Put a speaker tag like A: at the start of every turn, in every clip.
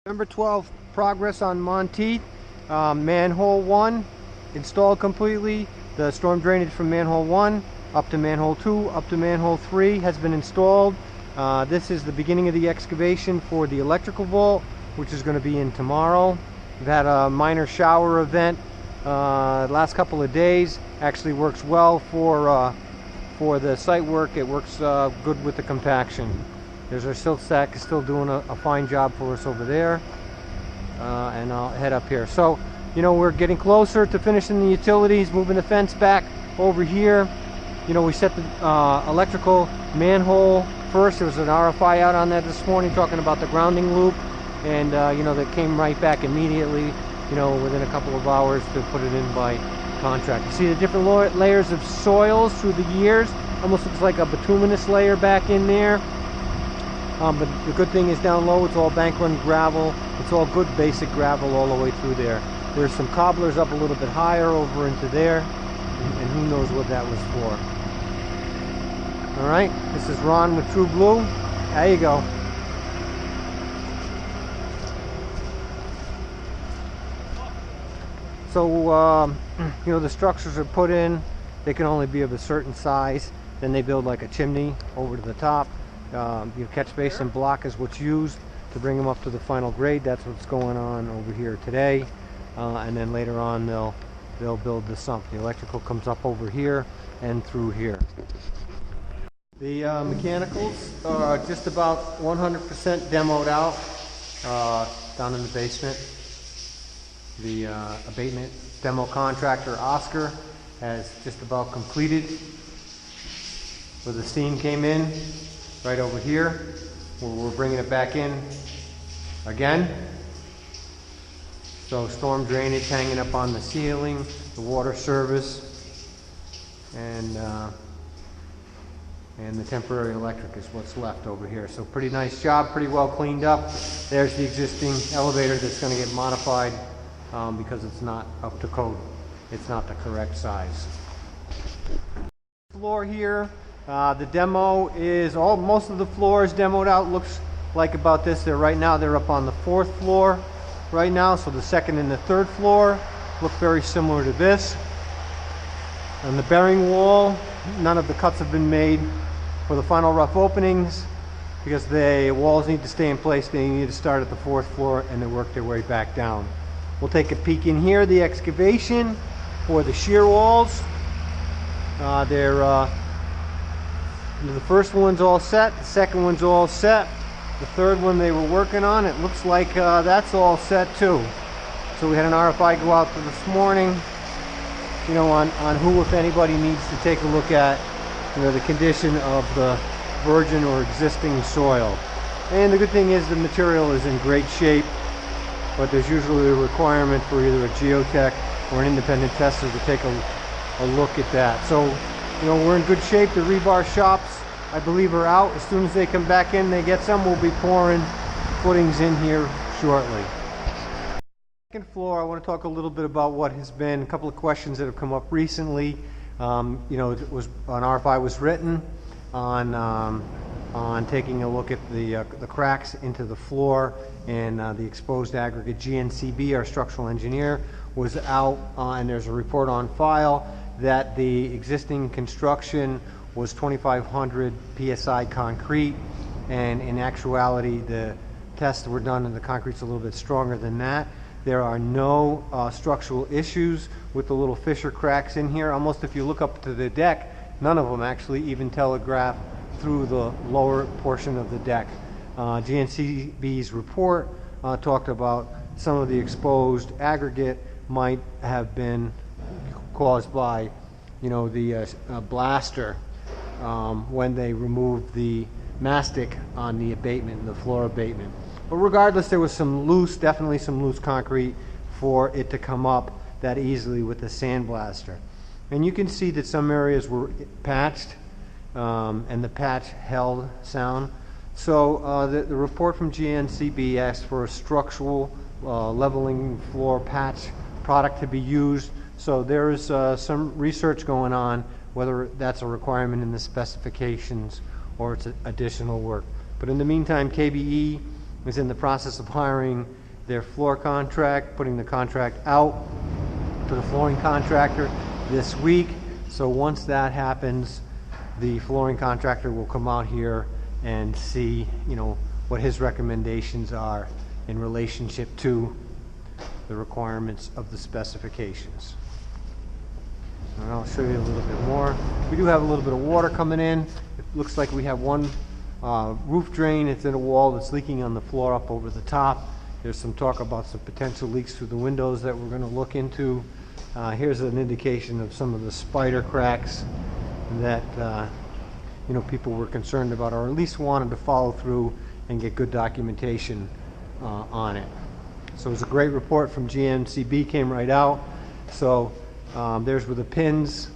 A: Number 12, progress on Monteith. Manhole 1 installed completely. The storm drainage from manhole 1 up to manhole 2 up to manhole 3 has been installed. This is the beginning of the excavation for the electrical vault, which is going to be in tomorrow. We've had a minor shower event last couple of days. Actually works well for the site work. It works good with the compaction. There's our silt stack, is still doing a fine job for us over there. And I'll head up here. So, you know, we're getting closer to finishing the utilities, moving the fence back over here. You know, we set the electrical manhole first. There was an RFI out on that this morning talking about the grounding loop. And, you know, that came right back immediately, you know, within a couple of hours to put it in by contract. You see the different layers of soils through the years. Almost looks like a bituminous layer back in there. But the good thing is down low, it's all bank run gravel. It's all good basic gravel all the way through there. There's some cobblers up a little bit higher over into there, and who knows what that was for. All right, this is Ron with True Blue. There you go. So, you know, the structures are put in. They can only be of a certain size. Then they build like a chimney over to the top. Your catch basin block is what's used to bring them up to the final grade. That's what's going on over here today. And then later on they'll build the sump. The electrical comes up over here and through here. The mechanicals are just about 100% demoed out down in the basement. The abatement demo contractor Oscar has just about completed, where the steam came in right over here, where we're bringing it back in again. So storm drainage hanging up on the ceiling, the water service, and the temporary electric is what's left over here. So pretty nice job, pretty well cleaned up. There's the existing elevator that's going to get modified because it's not up to code. It's not the correct size. Floor here. The demo is most of the floor is demoed out. Looks like about this. Right now they're up on the 4th floor right now, so the 2nd and the 3rd floor look very similar to this. On the bearing wall, none of the cuts have been made for the final rough openings because the walls need to stay in place. They need to start at the 4th floor and then work their way back down. We'll take a peek in here, the excavation for the shear walls. The first one's all set, the second one's all set. The third one they were working on, it looks like that's all set too. So we had an RFI go out this morning, you know, on who, if anybody, needs to take a look at, you know, the condition of the virgin or existing soil. And the good thing is the material is in great shape, but there's usually a requirement for either a geotech or an independent tester to take a look at that. So, you know, we're in good shape. The rebar shops, I believe, are out. As soon as they come back in, they get some. We'll be pouring footings in here shortly. Second floor, I want to talk a little bit about what has been a couple of questions that have come up recently. You know, it was an RFI was written on taking a look at the cracks into the floor and the exposed aggregate. GNCB, our structural engineer, was out, and there's a report on file that the existing construction was 2,500 PSI concrete, and in actuality the tests that were done and the concrete's a little bit stronger than that. There are no structural issues with the little fissure cracks in here. Almost, if you look up to the deck, none of them actually even telegraph through the lower portion of the deck. GNCB's report talked about some of the exposed aggregate might have been caused by, you know, the blaster when they removed the mastic on the abatement, the floor abatement. But regardless, there was definitely some loose concrete for it to come up that easily with the sandblaster. And you can see that some areas were patched, and the patch held sound. So the report from GNCB asked for a structural leveling floor patch product to be used. So there is some research going on whether that's a requirement in the specifications or it's additional work. But in the meantime, KBE is in the process of hiring their floor contract, putting the contract out to the flooring contractor this week. So once that happens, the flooring contractor will come out here and see, what his recommendations are in relationship to the requirements of the specifications. And I'll show you a little bit more. We do have a little bit of water coming in. It looks like we have one roof drain. It's in a wall that's leaking on the floor up over the top. There's some talk about some potential leaks through the windows that we're going to look into. Here's an indication of some of the spider cracks that people were concerned about, or at least wanted to follow through and get good documentation on it. So it was a great report from GMCB, came right out. So there's where the pins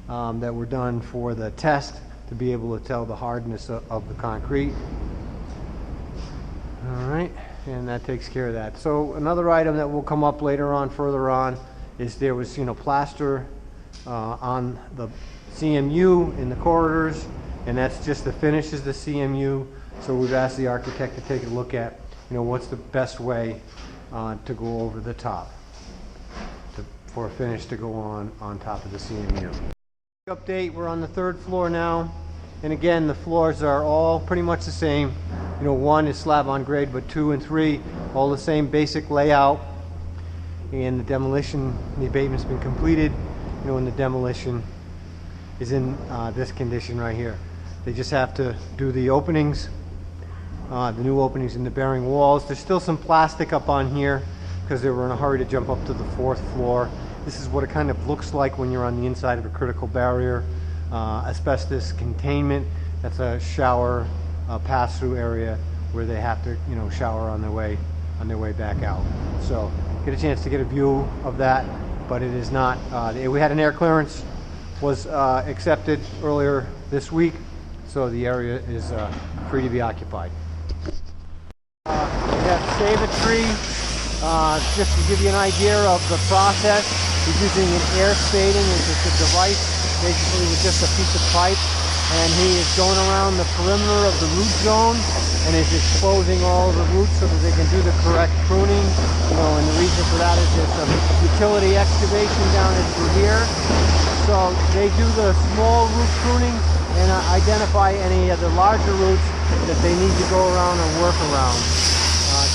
A: that were done for the test to be able to tell the hardness of the concrete. All right, and that takes care of that. So another item that will come up later on, further on, is there was plaster on the CMU in the corridors, and that's just the finish is the CMU. So we've asked the architect to take a look at what's the best way to go over the top for a finish to go on top of the CMU. Update, we're on the 3rd floor now, and again the floors are all pretty much the same. 1 is slab on grade, but 2 and 3 all the same basic layout. And the demolition, the abatement's been completed, and the demolition is in this condition right here. They just have to do the openings, the new openings in the bearing walls. There's still some plastic up on here because they were in a hurry to jump up to the 4th floor. This is what it kind of looks like when you're on the inside of a critical barrier. Asbestos containment, that's a shower pass-through area where they have to shower on their way back out. So get a chance to get a view of that, but it is not, we had an air clearance was accepted earlier this week, so the area is free to be occupied. We have Save a Tree, just to give you an idea of the process. He's using an air spading, it's just a device basically with just a piece of pipe, and he is going around the perimeter of the root zone and is exposing all the roots so that they can do the correct pruning. And the reason for that is there's some utility excavation down in through here. So they do the small root pruning and identify any of the larger roots that they need to go around and work around.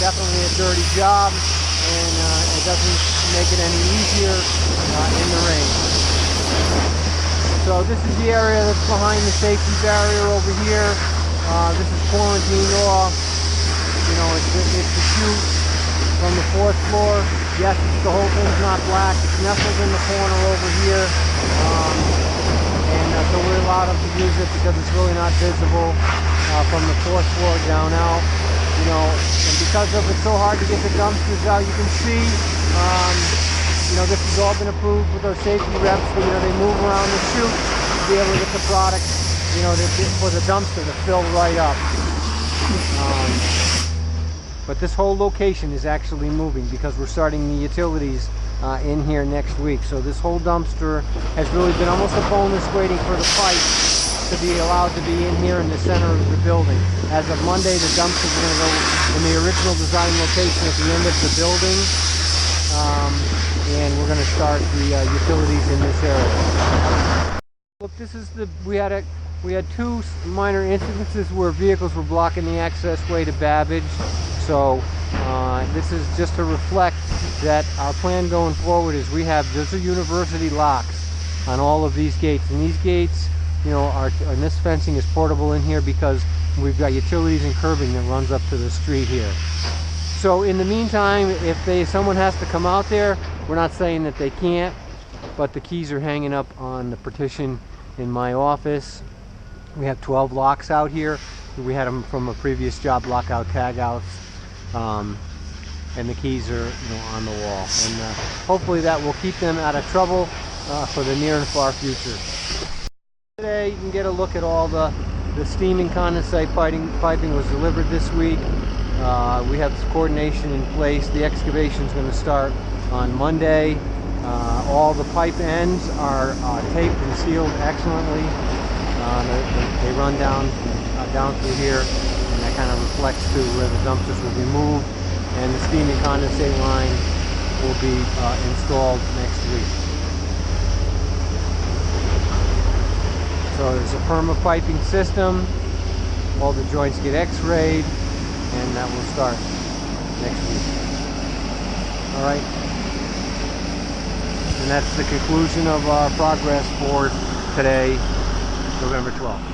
A: Definitely a dirty job, and it doesn't make it any easier in the rain. So this is the area that's behind the safety barrier over here. This is quarantined off. It's the chute from the 4th floor. Yes, the whole thing's not black. It's nestled in the corner over here. So we're allowed them to use it because it's really not visible from the 4th floor down out. And because of it's so hard to get the dumpsters out, you can see, this has all been approved with our safety reps. So, they move around the chute to be able to get the product, for the dumpster to fill right up. But this whole location is actually moving because we're starting the utilities in here next week. So this whole dumpster has really been almost a bonus waiting for the pipe to be allowed to be in here in the center of the building. As of Monday, the dumpsters are going to go in the original design location at the end of the building. And we're going to start the utilities in this area. Look, this is we had 2 minor incidences where vehicles were blocking the access way to Babbage. So this is just to reflect that our plan going forward is there's a university locks on all of these gates, and these gates, and this fencing is portable in here because we've got utilities and curbing that runs up to the street here. So in the meantime, if someone has to come out there, we're not saying that they can't, but the keys are hanging up on the partition in my office. We have 12 locks out here. We had them from a previous job, lockout tagouts, and the keys are on the wall. And hopefully that will keep them out of trouble for the near and far future. Today you can get a look at all the steam and condensate piping was delivered this week. We have this coordination in place. The excavation is going to start on Monday. All the pipe ends are taped and sealed excellently. They run down through here, and that kind of reflects to where the dumpsters will be moved, and the steam and condensate line will be installed next week. So there's a perma piping system. All the joints get x-rayed, and that will start next week. All right. And that's the conclusion of our progress for today, November 12th.